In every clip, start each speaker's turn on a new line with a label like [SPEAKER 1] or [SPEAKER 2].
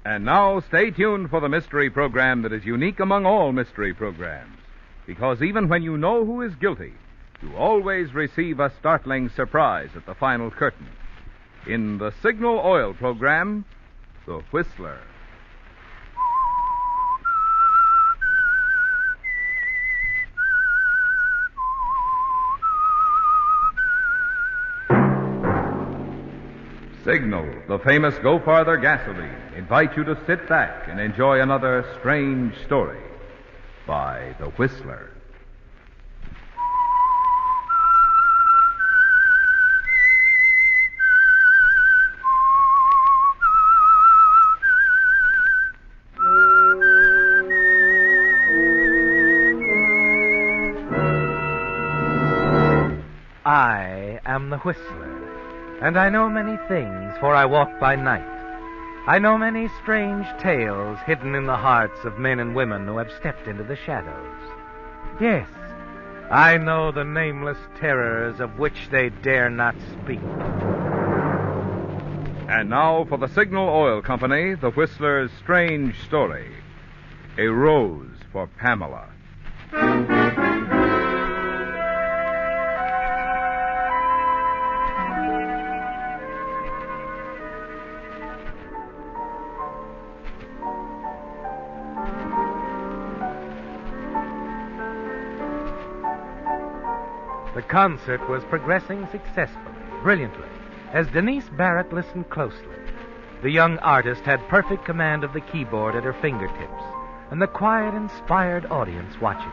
[SPEAKER 1] And now, stay tuned for the mystery program that is unique among all mystery programs. Because even when you know who is guilty, you always receive a startling surprise at the final curtain. In the Signal Oil program, The Whistler. Signal, the famous Go Farther gasoline, invite you to sit back and enjoy another strange story by The Whistler.
[SPEAKER 2] I am the Whistler. And I know many things, for I walk by night. I know many strange tales hidden in the hearts of men and women who have stepped into the shadows. Yes, I know the nameless terrors of which they dare not speak.
[SPEAKER 1] And now for the Signal Oil Company, The Whistler's strange story. A Rose for Pamela.
[SPEAKER 2] The concert was progressing successfully, brilliantly, as Denise Barrett listened closely. The young artist had perfect command of the keyboard at her fingertips, and the quiet, inspired audience watching.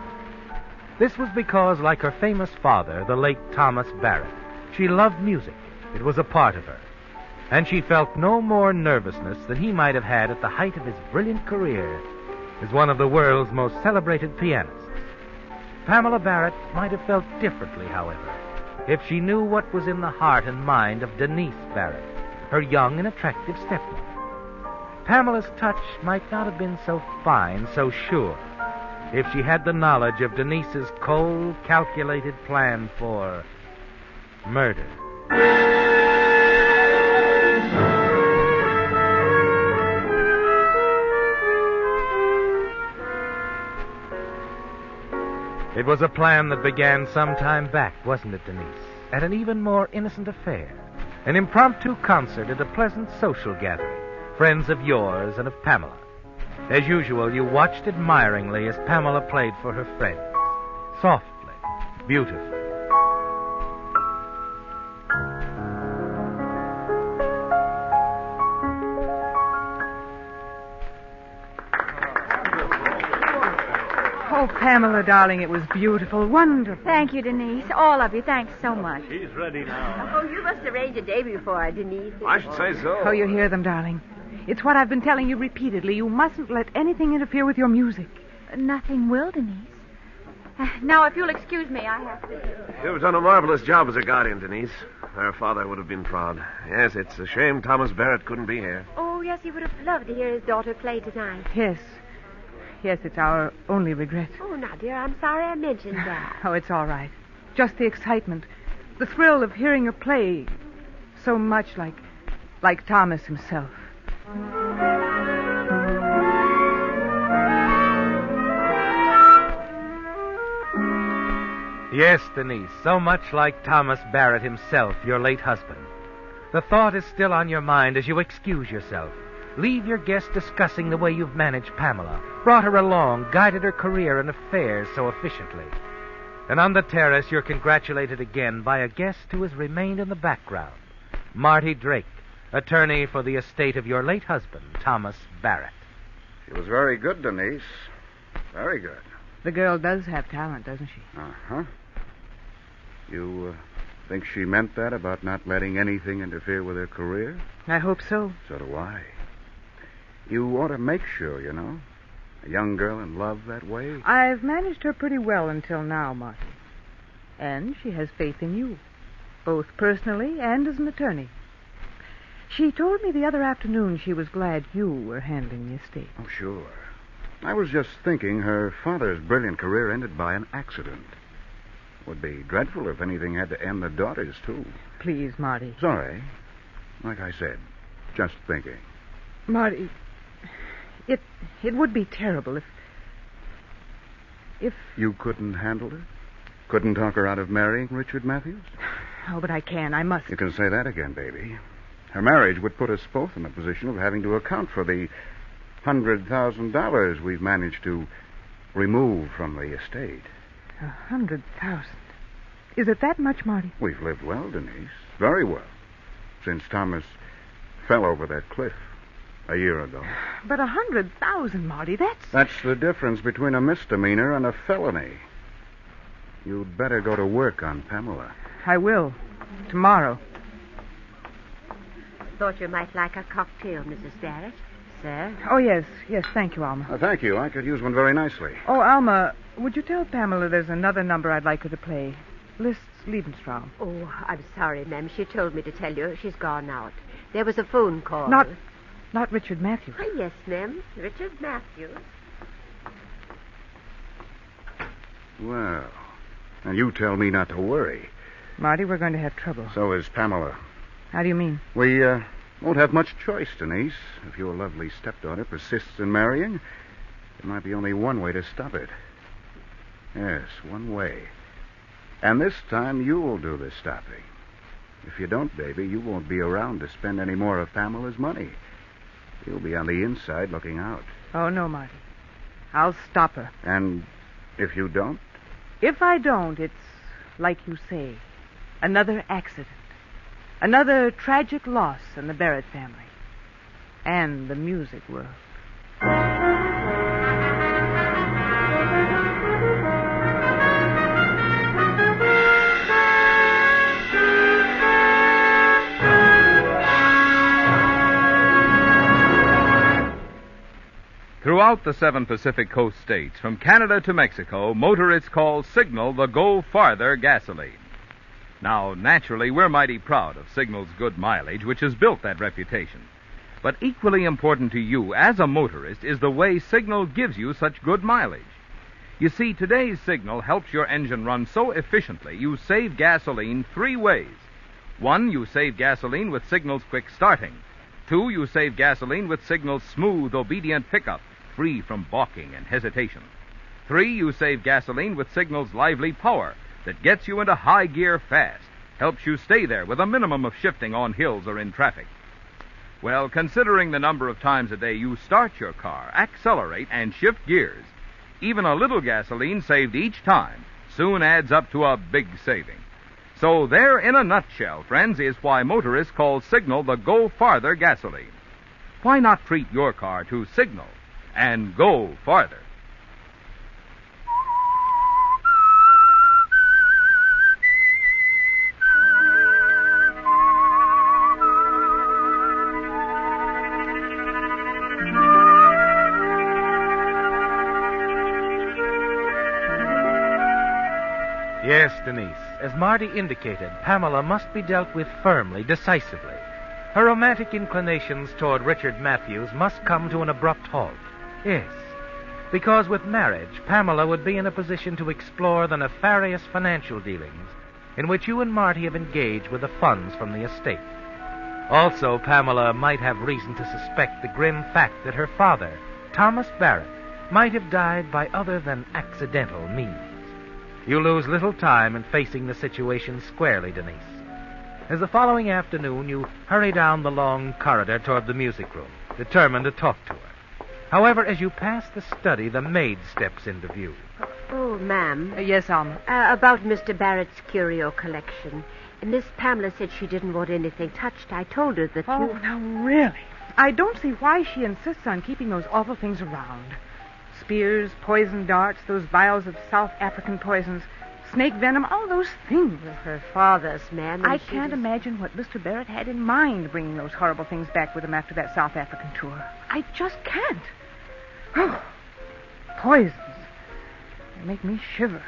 [SPEAKER 2] This was because, like her famous father, the late Thomas Barrett, she loved music. It was a part of her. And she felt no more nervousness than he might have had at the height of his brilliant career as one of the world's most celebrated pianists. Pamela Barrett might have felt differently, however, if she knew what was in the heart and mind of Denise Barrett, her young and attractive stepmother. Pamela's touch might not have been so fine, so sure, if she had the knowledge of Denise's cold, calculated plan for murder. It was a plan that began some time back, wasn't it, Denise? At an even more innocent affair. An impromptu concert at a pleasant social gathering. Friends of yours and of Pamela. As usual, you watched admiringly as Pamela played for her friends. Softly, beautifully.
[SPEAKER 3] Oh, Pamela, darling, it was beautiful, wonderful.
[SPEAKER 4] Thank you, Denise. All of you, thanks so much.
[SPEAKER 5] She's ready now.
[SPEAKER 6] Oh, you must arrange a day before, Denise.
[SPEAKER 5] I should say so.
[SPEAKER 3] Oh, you hear them, darling. It's what I've been telling you repeatedly. You mustn't let anything interfere with your music.
[SPEAKER 4] Nothing will, Denise. Now, if you'll excuse me, I have to...
[SPEAKER 5] You've done a marvelous job as a guardian, Denise. Her father would have been proud. Yes, it's a shame Thomas Barrett couldn't be here.
[SPEAKER 6] Oh, yes, he would have loved to hear his daughter play tonight.
[SPEAKER 3] Yes. Yes, it's our only regret.
[SPEAKER 6] Oh, now, dear, I'm sorry I mentioned that.
[SPEAKER 3] Oh, it's all right. Just the excitement. The thrill of hearing her play so much like Thomas himself.
[SPEAKER 2] Yes, Denise, so much like Thomas Barrett himself, your late husband. The thought is still on your mind as you excuse yourself. Leave your guest discussing the way you've managed Pamela, brought her along, guided her career and affairs so efficiently. And on the terrace, you're congratulated again by a guest who has remained in the background. Marty Drake, attorney for the estate of your late husband, Thomas Barrett.
[SPEAKER 7] She was very good, Denise. Very good.
[SPEAKER 3] The girl does have talent, doesn't she?
[SPEAKER 7] Uh-huh. You think she meant that about not letting anything interfere with her career?
[SPEAKER 3] I hope so.
[SPEAKER 7] So do I. You ought to make sure, you know. A young girl in love that way.
[SPEAKER 3] I've managed her pretty well until now, Marty. And she has faith in you, both personally and as an attorney. She told me the other afternoon she was glad you were handling the estate.
[SPEAKER 7] Oh, sure. I was just thinking her father's brilliant career ended by an accident. Would be dreadful if anything had to end the daughter's, too.
[SPEAKER 3] Please, Marty.
[SPEAKER 7] Sorry. Like I said, just thinking.
[SPEAKER 3] Marty, It would be terrible if...
[SPEAKER 7] You couldn't handle her? Couldn't talk her out of marrying Richard Matthews?
[SPEAKER 3] Oh, but I can. I must.
[SPEAKER 7] You can say that again, baby. Her marriage would put us both in a position of having to account for the $100,000 we've managed to remove from the estate.
[SPEAKER 3] 100,000. Is it that much, Marty?
[SPEAKER 7] We've lived well, Denise. Very well. Since Thomas fell over that cliff a year ago.
[SPEAKER 3] But 100,000, Marty,
[SPEAKER 7] That's the difference between a misdemeanor and a felony. You'd better go to work on Pamela.
[SPEAKER 3] I will. Tomorrow.
[SPEAKER 6] Thought you might like a cocktail, Mrs. Barrett. Sir?
[SPEAKER 3] Oh, yes. Yes, thank you, Alma.
[SPEAKER 7] Thank you. I could use one very nicely.
[SPEAKER 3] Oh, Alma, would you tell Pamela there's another number I'd like her to play? Liszt's Lebensraum.
[SPEAKER 6] Oh, I'm sorry, ma'am. She told me to tell you. She's gone out. There was a phone call.
[SPEAKER 3] Not Richard Matthews.
[SPEAKER 6] Oh, yes, ma'am. Richard Matthews.
[SPEAKER 7] Well, and you tell me not to worry.
[SPEAKER 3] Marty, we're going to have trouble.
[SPEAKER 7] So is Pamela.
[SPEAKER 3] How do you mean?
[SPEAKER 7] We won't have much choice, Denise. If your lovely stepdaughter persists in marrying, there might be only one way to stop it. Yes, one way. And this time you'll do the stopping. If you don't, baby, you won't be around to spend any more of Pamela's money. You'll be on the inside looking out.
[SPEAKER 3] Oh, no, Marty. I'll stop her.
[SPEAKER 7] And if you don't?
[SPEAKER 3] If I don't, it's like you say. Another accident. Another tragic loss in the Barrett family. And the music world.
[SPEAKER 1] Throughout the 7 Pacific Coast states, from Canada to Mexico, motorists call Signal the Go Farther gasoline. Now, naturally, we're mighty proud of Signal's good mileage, which has built that reputation. But equally important to you as a motorist is the way Signal gives you such good mileage. You see, today's Signal helps your engine run so efficiently you save gasoline 3 ways. 1, you save gasoline with Signal's quick starting. 2, you save gasoline with Signal's smooth, obedient pickup, free from balking and hesitation. 3, you save gasoline with Signal's lively power that gets you into high gear fast, helps you stay there with a minimum of shifting on hills or in traffic. Well, considering the number of times a day you start your car, accelerate, and shift gears, even a little gasoline saved each time soon adds up to a big saving. So there, in a nutshell, friends, is why motorists call Signal the Go Farther gasoline. Why not treat your car to Signal and go farther?
[SPEAKER 2] Yes, Denise. As Marty indicated, Pamela must be dealt with firmly, decisively. Her romantic inclinations toward Richard Matthews must come to an abrupt halt. Yes, because with marriage, Pamela would be in a position to explore the nefarious financial dealings in which you and Marty have engaged with the funds from the estate. Also, Pamela might have reason to suspect the grim fact that her father, Thomas Barrett, might have died by other than accidental means. You lose little time in facing the situation squarely, Denise. As the following afternoon, you hurry down the long corridor toward the music room, determined to talk to her. However, as you pass the study, the maid steps into view.
[SPEAKER 6] Oh, ma'am.
[SPEAKER 3] Yes, Alma.
[SPEAKER 6] About Mr. Barrett's curio collection. Miss Pamela said she didn't want anything touched. I told her that
[SPEAKER 3] Oh, now, really? I don't see why she insists on keeping those awful things around. Spears, poison darts, those vials of South African poisons, snake venom, all those things.
[SPEAKER 6] Her father's, ma'am.
[SPEAKER 3] I can't imagine what Mr. Barrett had in mind bringing those horrible things back with him after that South African tour. I just can't. Oh, poisons. They make me shiver.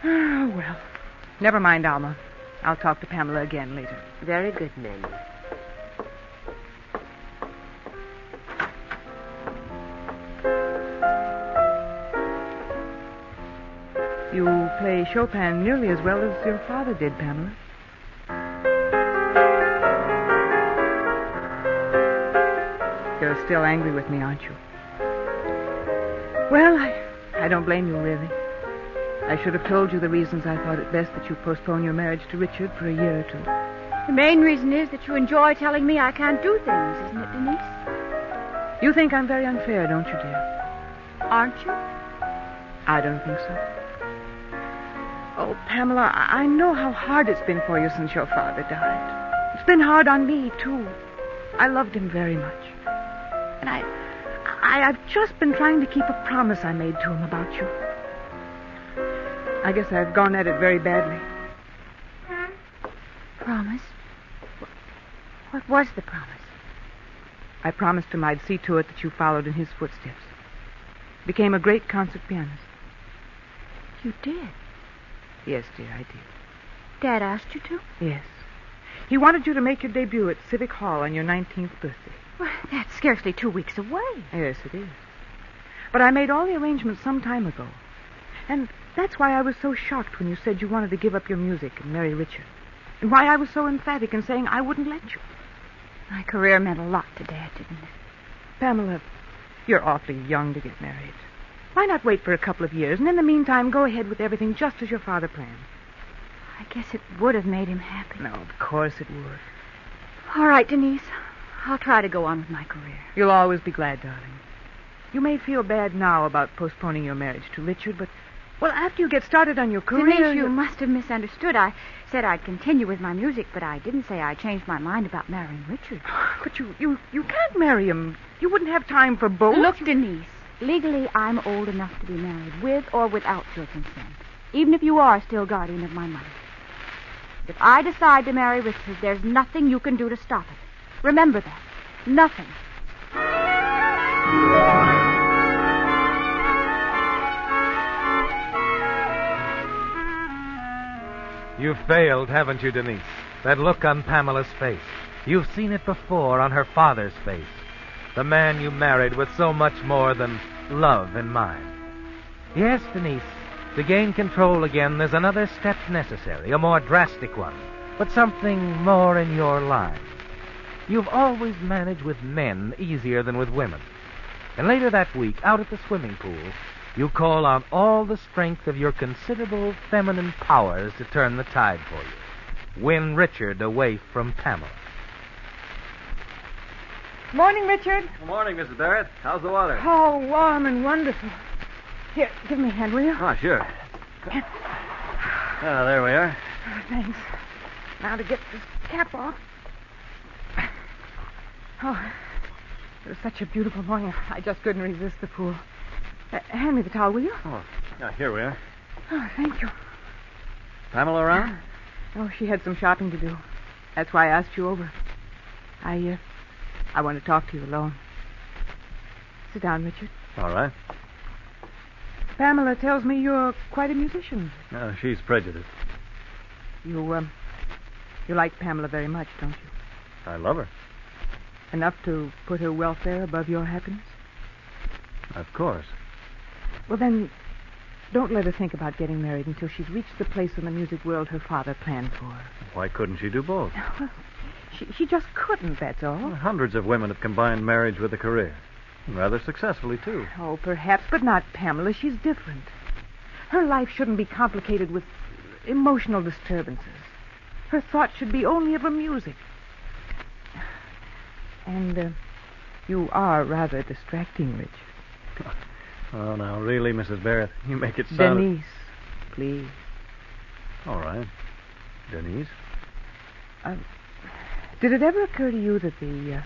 [SPEAKER 3] Oh, well. Never mind, Alma. I'll talk to Pamela again later.
[SPEAKER 6] Very good, ma'am.
[SPEAKER 3] You play Chopin nearly as well as your father did, Pamela. You're still angry with me, aren't you? Well, I don't blame you, really. I should have told you the reasons I thought it best that you postpone your marriage to Richard for a year or two.
[SPEAKER 4] The main reason is that you enjoy telling me I can't do things, isn't it, Denise?
[SPEAKER 3] You think I'm very unfair, don't you, dear?
[SPEAKER 4] Aren't you?
[SPEAKER 3] I don't think so. Oh, Pamela, I know how hard it's been for you since your father died. It's been hard on me, too. I loved him very much. And I've just been trying to keep a promise I made to him about you. I guess I've gone at it very badly.
[SPEAKER 4] Promise? What was the promise?
[SPEAKER 3] I promised him I'd see to it that you followed in his footsteps. Became a great concert pianist.
[SPEAKER 4] You did?
[SPEAKER 3] Yes, dear, I did.
[SPEAKER 4] Dad asked you to?
[SPEAKER 3] Yes. He wanted you to make your debut at Civic Hall on your 19th birthday.
[SPEAKER 4] Well, that's scarcely 2 weeks away.
[SPEAKER 3] Yes, it is. But I made all the arrangements some time ago. And that's why I was so shocked when you said you wanted to give up your music and marry Richard. And why I was so emphatic in saying I wouldn't let you.
[SPEAKER 4] My career meant a lot to Dad, didn't it?
[SPEAKER 3] Pamela, you're awfully young to get married. Why not wait for a couple of years, and in the meantime go ahead with everything just as your father planned?
[SPEAKER 4] I guess it would have made him happy.
[SPEAKER 3] No, of course it would.
[SPEAKER 4] All right, Denise. I'll try to go on with my career.
[SPEAKER 3] You'll always be glad, darling. You may feel bad now about postponing your marriage to Richard, but, well, after you get started on your career...
[SPEAKER 4] Denise, you must have misunderstood. I said I'd continue with my music, but I didn't say I changed my mind about marrying Richard.
[SPEAKER 3] But you can't marry him. You wouldn't have time for both.
[SPEAKER 4] Look, Denise, legally I'm old enough to be married, with or without your consent, even if you are still guardian of my money. If I decide to marry Richard, there's nothing you can do to stop it. Remember that. Nothing.
[SPEAKER 2] You've failed, haven't you, Denise? That look on Pamela's face. You've seen it before on her father's face. The man you married with so much more than love in mind. Yes, Denise, to gain control again, there's another step necessary, a more drastic one, but something more in your line. You've always managed with men easier than with women. And later that week, out at the swimming pool, you call on all the strength of your considerable feminine powers to turn the tide for you. Win Richard away from Pamela.
[SPEAKER 3] Morning, Richard.
[SPEAKER 8] Good morning, Mrs. Barrett. How's the water?
[SPEAKER 3] Oh, warm and wonderful. Here, give me a hand, will you?
[SPEAKER 8] Oh, sure. Ah, there we are.
[SPEAKER 3] Oh, thanks. Now to get this cap off. Oh, it was such a beautiful morning. I just couldn't resist the pool. Hand me the towel, will you?
[SPEAKER 8] Oh, yeah, here we are.
[SPEAKER 3] Oh, thank you.
[SPEAKER 8] Pamela around?
[SPEAKER 3] Oh, she had some shopping to do. That's why I asked you over. I want to talk to you alone. Sit down, Richard.
[SPEAKER 8] All right.
[SPEAKER 3] Pamela tells me you're quite a musician.
[SPEAKER 8] No, she's prejudiced.
[SPEAKER 3] You like Pamela very much, don't you?
[SPEAKER 8] I love her.
[SPEAKER 3] Enough to put her welfare above your happiness?
[SPEAKER 8] Of course.
[SPEAKER 3] Well, then, don't let her think about getting married until she's reached the place in the music world her father planned for her.
[SPEAKER 8] Why couldn't she do both?
[SPEAKER 3] Well, she just couldn't, that's all.
[SPEAKER 8] Well, hundreds of women have combined marriage with a career. Rather successfully, too.
[SPEAKER 3] Oh, perhaps, but not Pamela. She's different. Her life shouldn't be complicated with emotional disturbances. Her thoughts should be only of her music. And you are rather distracting, Richard.
[SPEAKER 8] Oh, now, really, Mrs. Barrett, you make it sound...
[SPEAKER 3] Denise, please.
[SPEAKER 8] All right. Denise?
[SPEAKER 3] Did it ever occur to you that the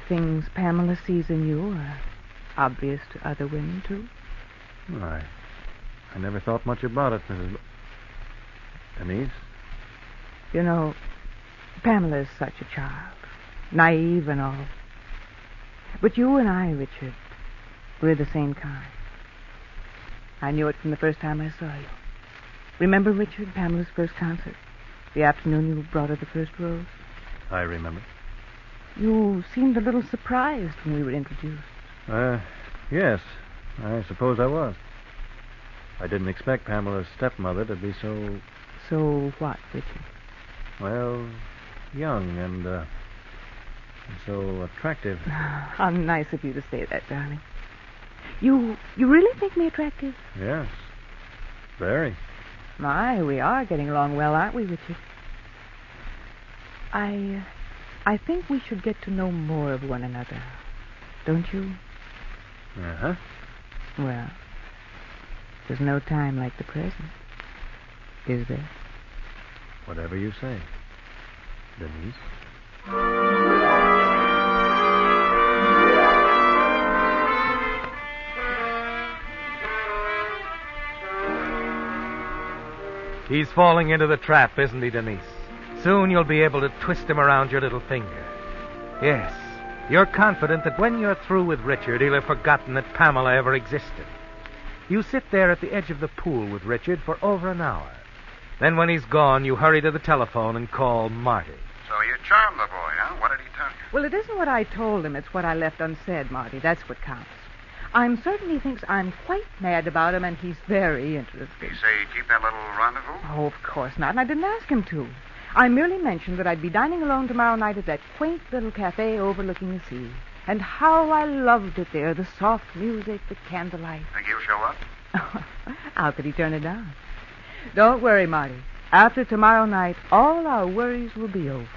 [SPEAKER 3] things Pamela sees in you are obvious to other women, too?
[SPEAKER 8] I never thought much about it, Mrs. Denise?
[SPEAKER 3] You know, Pamela is such a child. Naive and all. But you and I, Richard, we're the same kind. I knew it from the first time I saw you. Remember, Richard, Pamela's first concert? The afternoon you brought her the first rose?
[SPEAKER 8] I remember.
[SPEAKER 3] You seemed a little surprised when we were introduced.
[SPEAKER 8] Yes, I suppose I was. I didn't expect Pamela's stepmother to be so...
[SPEAKER 3] So what, Richard?
[SPEAKER 8] Well, young and So attractive.
[SPEAKER 3] How nice of you to say that, darling. You really think me attractive?
[SPEAKER 8] Yes. Very.
[SPEAKER 3] My, we are getting along well, aren't we, Richard? I think we should get to know more of one another. Don't you?
[SPEAKER 8] Uh-huh.
[SPEAKER 3] Well, there's no time like the present, is there?
[SPEAKER 8] Whatever you say, Denise.
[SPEAKER 2] He's falling into the trap, isn't he, Denise? Soon you'll be able to twist him around your little finger. Yes, you're confident that when you're through with Richard, he'll have forgotten that Pamela ever existed. You sit there at the edge of the pool with Richard for over an hour. Then when he's gone, you hurry to the telephone and call Marty.
[SPEAKER 7] So you charmed the boy, huh? What did he tell you?
[SPEAKER 3] Well, it isn't what I told him. It's what I left unsaid, Marty. That's what counts. I'm certain he thinks I'm quite mad about him, and he's very interested.
[SPEAKER 7] Did he say he'd keep that little rendezvous?
[SPEAKER 3] Oh, of course not, and I didn't ask him to. I merely mentioned that I'd be dining alone tomorrow night at that quaint little cafe overlooking the sea. And how I loved it there, the soft music, the candlelight.
[SPEAKER 7] Think he'll show up?
[SPEAKER 3] How could he turn it down? Don't worry, Marty. After tomorrow night, all our worries will be over.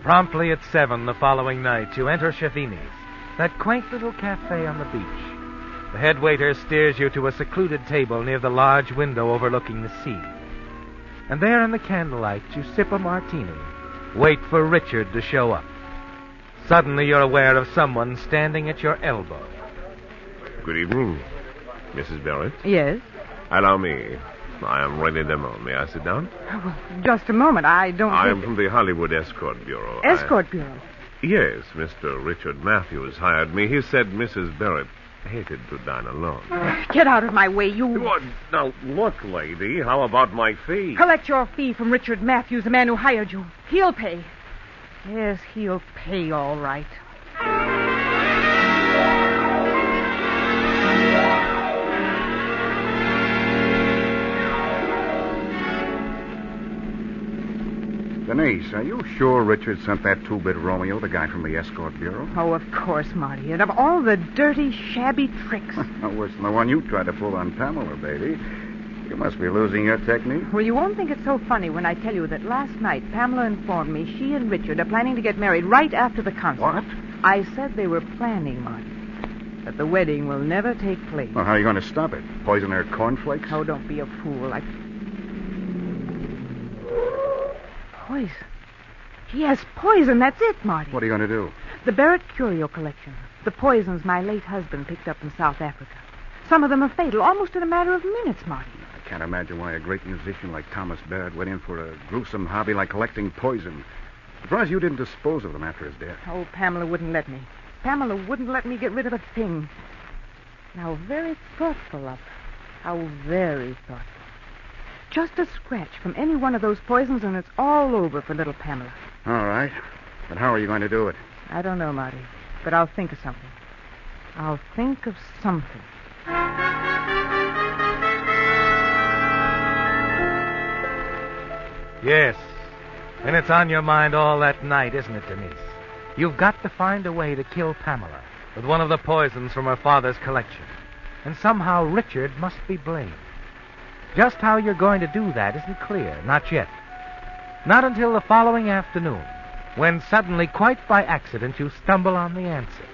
[SPEAKER 2] Promptly at 7 the following night, you enter Chavini's, that quaint little cafe on the beach. The head waiter steers you to a secluded table near the large window overlooking the sea. And there in the candlelight, you sip a martini, wait for Richard to show up. Suddenly you're aware of someone standing at your elbow.
[SPEAKER 5] Good evening, Mrs. Barrett.
[SPEAKER 3] Yes?
[SPEAKER 5] Allow me. I am René Demon. May I sit down?
[SPEAKER 3] Well, just a moment. I don't
[SPEAKER 5] I
[SPEAKER 3] think...
[SPEAKER 5] am from the Hollywood Escort Bureau.
[SPEAKER 3] Escort Bureau?
[SPEAKER 5] Yes, Mr. Richard Matthews hired me. He said Mrs. Barrett hated to dine alone.
[SPEAKER 3] Get out of my way, you...
[SPEAKER 5] What? Now, look, lady, how about my fee?
[SPEAKER 3] Collect your fee from Richard Matthews, the man who hired you. He'll pay. Yes, he'll pay all right.
[SPEAKER 7] Denise, are you sure Richard sent that two-bit Romeo, the guy from the Escort Bureau?
[SPEAKER 3] Oh, of course, Marty. And of all the dirty, shabby tricks.
[SPEAKER 7] No worse than the one you tried to pull on Pamela, baby. You must be losing your technique.
[SPEAKER 3] Well, you won't think it's so funny when I tell you that last night Pamela informed me she and Richard are planning to get married right after the concert.
[SPEAKER 7] What?
[SPEAKER 3] I said they were planning, Marty. That the wedding will never take place.
[SPEAKER 7] Well, how are you going to stop it? Poison their cornflakes?
[SPEAKER 3] Oh, don't be a fool. Poison. Yes, poison. That's it, Marty.
[SPEAKER 7] What are you going to do?
[SPEAKER 3] The Barrett Curio collection. The poisons my late husband picked up in South Africa. Some of them are fatal, almost in a matter of minutes, Marty.
[SPEAKER 7] I can't imagine why a great musician like Thomas Barrett went in for a gruesome hobby like collecting poison. Surprised you didn't dispose of them after his death.
[SPEAKER 3] Oh, Pamela wouldn't let me. Pamela wouldn't let me get rid of a thing. How very thoughtful of her. How very thoughtful. Just a scratch from any one of those poisons, and it's all over for little Pamela.
[SPEAKER 7] All right. But how are you going to do it?
[SPEAKER 3] I don't know, Marty, but I'll think of something. I'll think of something.
[SPEAKER 2] Yes, and it's on your mind all that night, isn't it, Denise? You've got to find a way to kill Pamela with one of the poisons from her father's collection. And somehow Richard must be blamed. Just how you're going to do that isn't clear, not yet. Not until the following afternoon, when suddenly, quite by accident, you stumble on the answer.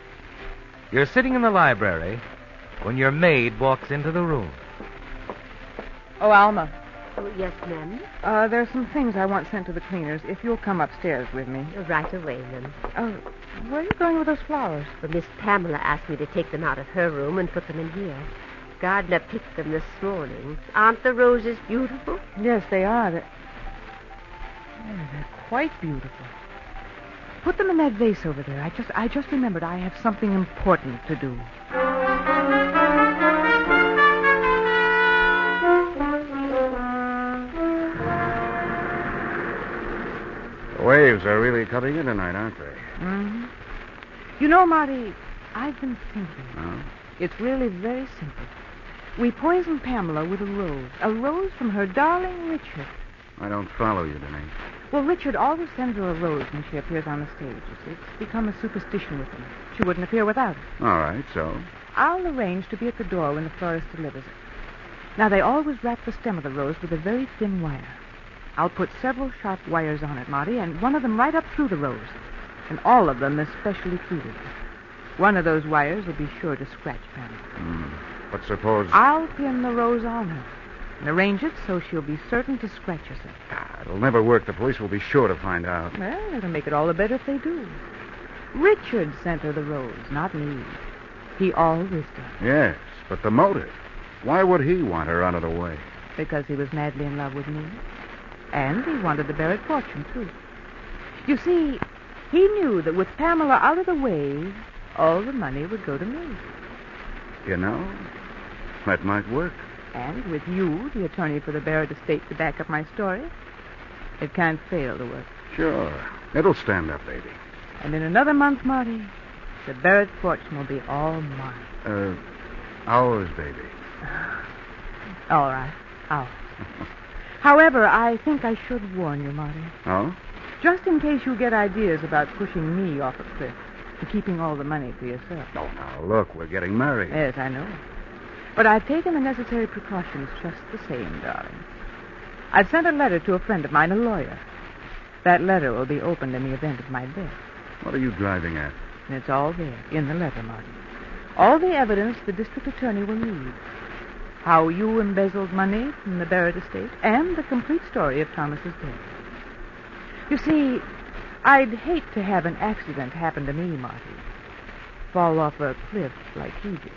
[SPEAKER 2] You're sitting in the library when your maid walks into the room.
[SPEAKER 3] Oh, Alma.
[SPEAKER 6] Oh, yes, ma'am.
[SPEAKER 3] There's some things I want sent to the cleaners. If you'll come upstairs with me.
[SPEAKER 6] Right away, ma'am.
[SPEAKER 3] Where are you going with those flowers?
[SPEAKER 6] Well, Miss Pamela asked me to take them out of her room and put them in here. Gardner picked them this morning. Aren't the roses beautiful?
[SPEAKER 3] Yes, they are. They're quite beautiful. Put them in that vase over there. I just remembered I have something important to do.
[SPEAKER 7] The waves are really coming in tonight, aren't they?
[SPEAKER 3] Mm-hmm. You know, Marty, I've been thinking.
[SPEAKER 7] Oh?
[SPEAKER 3] It's really very simple. We poisoned Pamela with a rose from her darling Richard.
[SPEAKER 7] I don't follow you, Denise.
[SPEAKER 3] Well, Richard always sends her a rose when she appears on the stage. You see, it's become a superstition with him. She wouldn't appear without it.
[SPEAKER 7] All right, so?
[SPEAKER 3] I'll arrange to be at the door when the florist delivers it. Now, they always wrap the stem of the rose with a very thin wire. I'll put several sharp wires on it, Marty, and one of them right up through the rose. And all of them especially treated. One of those wires will be sure to scratch Pamela.
[SPEAKER 7] But suppose...
[SPEAKER 3] I'll pin the rose on her and arrange it so she'll be certain to scratch herself.
[SPEAKER 7] It'll never work. The police will be sure to find out.
[SPEAKER 3] Well, it'll make it all the better if they do. Richard sent her the rose, not me. He always does.
[SPEAKER 7] Yes, but the motive. Why would he want her out of the way?
[SPEAKER 3] Because he was madly in love with me. And he wanted the Barrett fortune, too. You see, he knew that with Pamela out of the way, all the money would go to me.
[SPEAKER 7] You know, that might work.
[SPEAKER 3] And with you, the attorney for the Barrett estate, to back up my story, it can't fail to work.
[SPEAKER 7] Sure. It'll stand up, baby.
[SPEAKER 3] And in another month, Marty, the Barrett fortune will be all mine.
[SPEAKER 7] Ours, baby.
[SPEAKER 3] All right. Ours. However, I think I should warn you, Marty.
[SPEAKER 7] Oh?
[SPEAKER 3] Just in case you get ideas about pushing me off a cliff and keeping all the money for yourself.
[SPEAKER 7] Oh, now, look, we're getting married.
[SPEAKER 3] Yes, I know. But I've taken the necessary precautions just the same, darling. I've sent a letter to a friend of mine, a lawyer. That letter will be opened in the event of my death.
[SPEAKER 7] What are you driving at?
[SPEAKER 3] And it's all there, in the letter, Marty. All the evidence the district attorney will need. How you embezzled money from the Barrett estate, and the complete story of Thomas's death. You see, I'd hate to have an accident happen to me, Marty. Fall off a cliff like he did.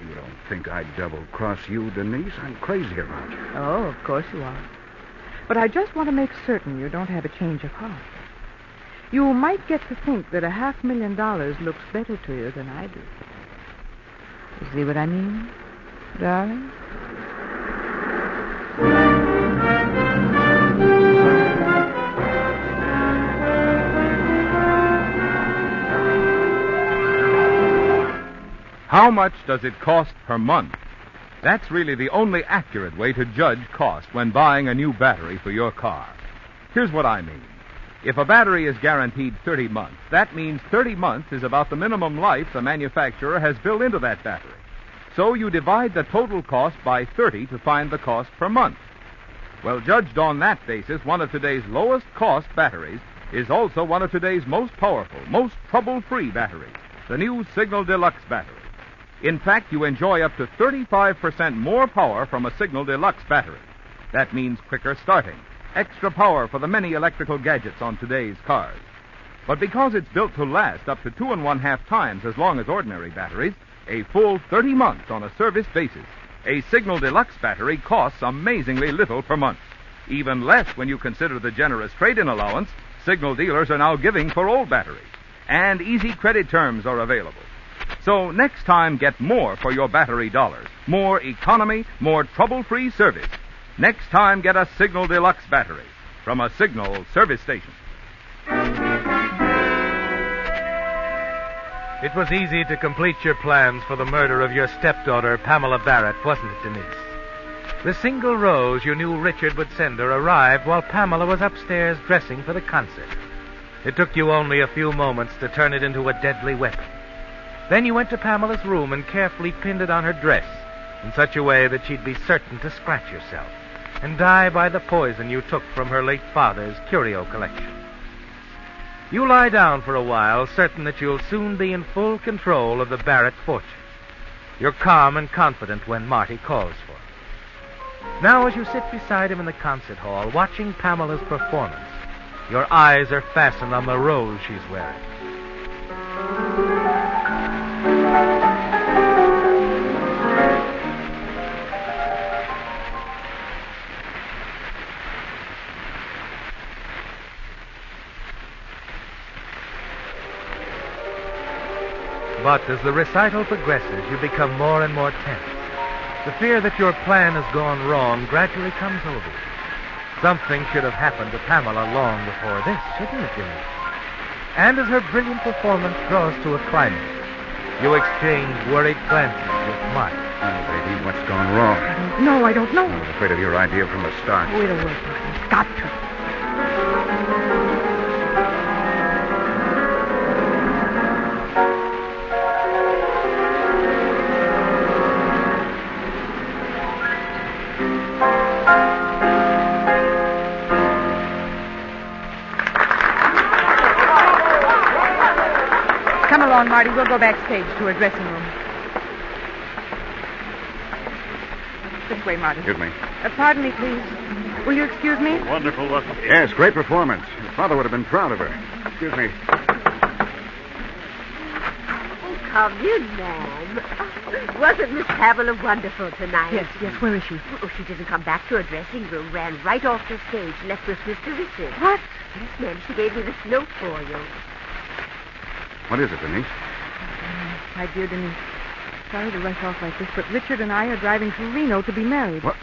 [SPEAKER 7] You don't think I'd double-cross you, Denise? I'm crazy about you.
[SPEAKER 3] Oh, of course you are. But I just want to make certain you don't have a change of heart. You might get to think that $500,000 looks better to you than I do. You see what I mean, darling?
[SPEAKER 1] How much does it cost per month? That's really the only accurate way to judge cost when buying a new battery for your car. Here's what I mean. If a battery is guaranteed 30 months, that means 30 months is about the minimum life the manufacturer has built into that battery. So you divide the total cost by 30 to find the cost per month. Well, judged on that basis, one of today's lowest cost batteries is also one of today's most powerful, most trouble-free batteries, the new Signal Deluxe battery. In fact, you enjoy up to 35% more power from a Signal Deluxe battery. That means quicker starting, extra power for the many electrical gadgets on today's cars. But because it's built to last up to 2.5 times as long as ordinary batteries, a full 30 months on a service basis, a Signal Deluxe battery costs amazingly little per month. Even less when you consider the generous trade-in allowance Signal dealers are now giving for old batteries. And easy credit terms are available. So next time, get more for your battery dollars. More economy, more trouble-free service. Next time, get a Signal Deluxe battery from a Signal service station.
[SPEAKER 2] It was easy to complete your plans for the murder of your stepdaughter, Pamela Barrett, wasn't it, Denise? The single rose you knew Richard would send her arrived while Pamela was upstairs dressing for the concert. It took you only a few moments to turn it into a deadly weapon. Then you went to Pamela's room and carefully pinned it on her dress in such a way that she'd be certain to scratch herself and die by the poison you took from her late father's curio collection. You lie down for a while, certain that you'll soon be in full control of the Barrett fortune. You're calm and confident when Marty calls for it. Now, as you sit beside him in the concert hall, watching Pamela's performance, your eyes are fastened on the rose she's wearing. But as the recital progresses, you become more and more tense. The fear that your plan has gone wrong gradually comes over you. Something should have happened to Pamela long before this, shouldn't it, Denise? And as her brilliant performance draws to a climax, you exchange worried glances with Mark.
[SPEAKER 7] Baby, Denise, what's gone wrong?
[SPEAKER 3] I don't know.
[SPEAKER 7] I was afraid of your idea from the start.
[SPEAKER 3] Oh, it'll work, Martin. It's got to. Come along, Marty. We'll go backstage to her dressing room. This way, Marty.
[SPEAKER 7] Excuse me.
[SPEAKER 3] Pardon me, please. Will you excuse me?
[SPEAKER 9] Wonderful, wasn't it?
[SPEAKER 7] Yes, great performance. Your father would have been proud of her. Excuse me.
[SPEAKER 6] Oh, come in, ma'am. Wasn't Miss Pamela wonderful tonight?
[SPEAKER 3] Yes. Where is she?
[SPEAKER 6] Oh, she didn't come back to her dressing room, ran right off the stage, left with Mr. Richard.
[SPEAKER 3] What?
[SPEAKER 6] Yes, ma'am. She gave me this note for you.
[SPEAKER 7] What is it, Denise?
[SPEAKER 3] My dear Denise, sorry to rush off like this, but Richard and I are driving to Reno to be married.
[SPEAKER 7] What?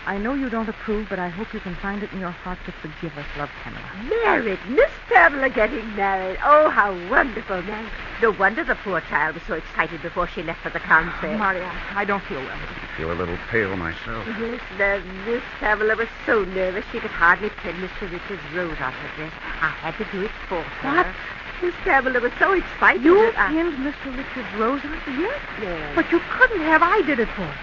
[SPEAKER 3] I know you don't approve, but I hope you can find it in your heart to forgive us, love, Pamela.
[SPEAKER 6] Married? Miss Pamela getting married. Oh, how wonderful, ma'am. No wonder the poor child was so excited before she left for the concert.
[SPEAKER 3] Marty, I don't feel well.
[SPEAKER 7] I feel a little pale myself.
[SPEAKER 6] Yes, ma'am. Miss Pamela was so nervous she could hardly pin Mr. Richard's rose on her dress. I had to do it for her.
[SPEAKER 3] What?
[SPEAKER 6] Miss Pamela was so excited.
[SPEAKER 3] You
[SPEAKER 6] that
[SPEAKER 3] pinned Mr. Richard's rose on her? Yes.
[SPEAKER 6] Yes.
[SPEAKER 3] But you couldn't have. I did it for her.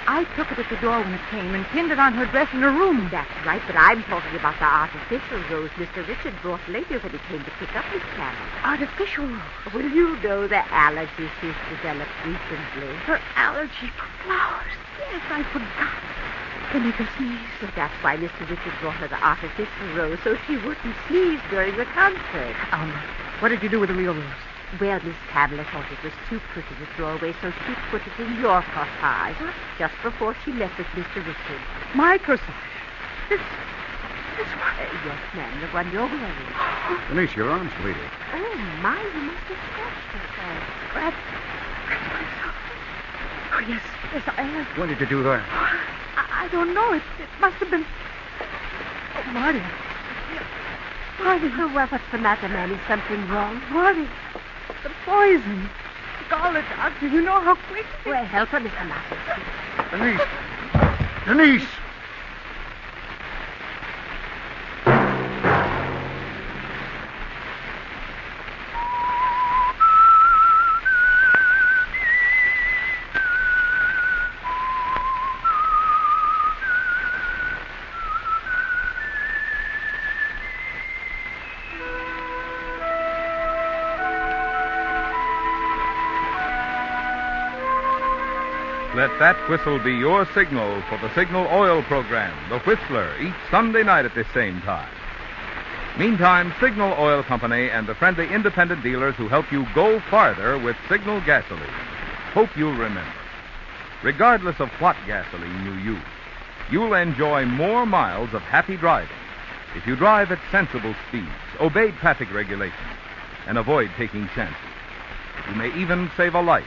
[SPEAKER 3] I took it at the door when it came and pinned it on her dress in her room.
[SPEAKER 6] That's right, but I'm talking about the artificial rose Mr. Richard brought later when he came to pick up Miss Pamela.
[SPEAKER 3] Artificial rose?
[SPEAKER 6] Well, you know the allergy she's developed recently.
[SPEAKER 3] Her allergy for flowers. Yes, I forgot. They make her sneeze.
[SPEAKER 6] So that's why Mr. Richard brought her the artificial rose, so she wouldn't sneeze during the concert.
[SPEAKER 3] What did you do with the real rose?
[SPEAKER 6] Well, Miss Pamela thought it was too pretty to throw away, so she put it in your corsage just before she left with Mr. Richard.
[SPEAKER 3] My corsage? This one?
[SPEAKER 6] Yes, ma'am, the one you're wearing.
[SPEAKER 7] Denise, your arm's bleeding.
[SPEAKER 6] Oh, my, you must have scratched yourself.
[SPEAKER 3] That's myself. Oh, yes, I have.
[SPEAKER 7] When did you do that?
[SPEAKER 3] I don't know. It must have been... Oh, Marty.
[SPEAKER 6] Oh, well, what's the matter, ma'am? Is something wrong?
[SPEAKER 3] Marty, the poison. Call the doctor. You know how quick...
[SPEAKER 6] Well, help her, Mr. Martin.
[SPEAKER 7] Denise! Denise!
[SPEAKER 1] Let that whistle be your signal for the Signal Oil program, The Whistler, each Sunday night at this same time. Meantime, Signal Oil Company and the friendly independent dealers who help you go farther with Signal gasoline hope you'll remember. Regardless of what gasoline you use, you'll enjoy more miles of happy driving if you drive at sensible speeds, obey traffic regulations, and avoid taking chances. You may even save a life,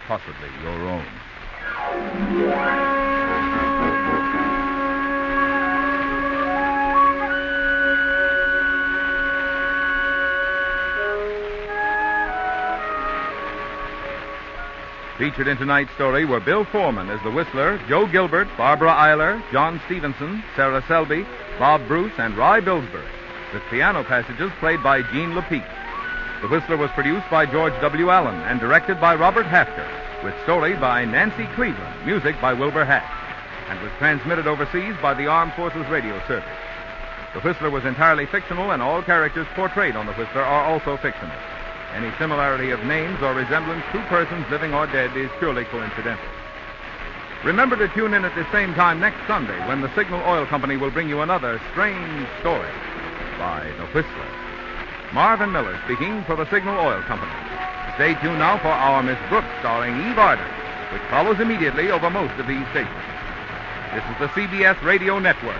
[SPEAKER 1] possibly your own. Featured in tonight's story were Bill Forman as the Whistler, Joe Gilbert, Barbara Eiler, John Stevenson, Sarah Selby, Bob Bruce, and Rye Billsbury, with piano passages played by Gene Lepeak. The Whistler was produced by George W. Allen and directed by Robert Hafter, with story by Nancy Cleveland, music by Wilbur Hatch, and was transmitted overseas by the Armed Forces Radio Service. The Whistler was entirely fictional, and all characters portrayed on The Whistler are also fictional. Any similarity of names or resemblance to persons living or dead is purely coincidental. Remember to tune in at the same time next Sunday when the Signal Oil Company will bring you another strange story by The Whistler. Marvin Miller speaking for the Signal Oil Company. Stay tuned now for Our Miss Brooks, starring Eve Arden, which follows immediately over most of these stations. This is the CBS Radio Network.